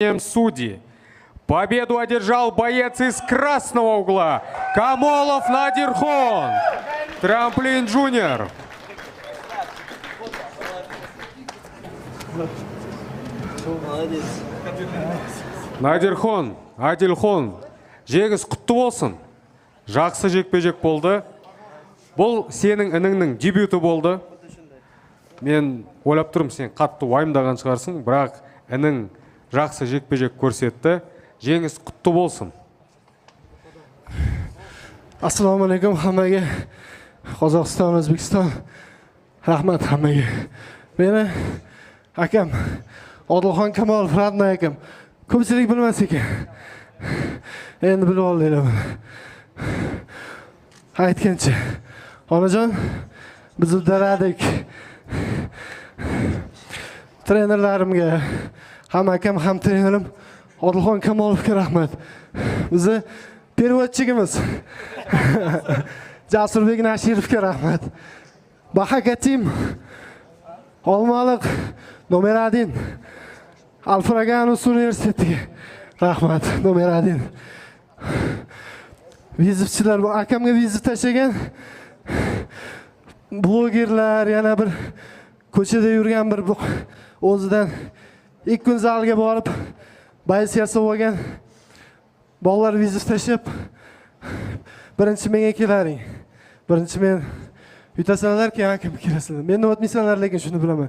Судьи. Победу одержал боец из красного угла Камолов Надирхон. Трамплин Junior. Надирхон, Адилхон, жеңіс құтты болсын. Жақсы жекпе-жек болды. Бұл сенің ініңнің дебюті болды. Мен ойлап тұрмын, сен қатты уайымдаған шығарсың, бірақ інің жақсы жекпе-жек көрсетті. Жеңіс құтты болсын. Assalomualaikum hammaga. Qozog'iston, O'zbekiston. Rahmat hammaga. Meni akam Odilxon Kamolov radnoy akam. Ko'pchilik bilmas ekan. Endi bilib oldinglar. Aytgancha. Onajon, biz uddaladik. Trenerlarimga, ham akam, ham trenerim Odilxon Kamolovga rahmat. Bizni переводчигimiz Jasurbek Nashirovga rahmat. Bahakatim Olmaliq nomer 1 Alfraganus universitetiga rahmat nomer 1. Vizitchilar bu akamga vizit tashlagan blogerlar, yana bir ko'chada yurgan bir o'zidan ilk kun zalga borib bayis yasab olgan bolalar vizit tashlab, birinchi menga kelaring. Birinchi men yutasanlar, keyin akam kelasizlar. Meni o'tmaysanlar, lekin shuni bilaman.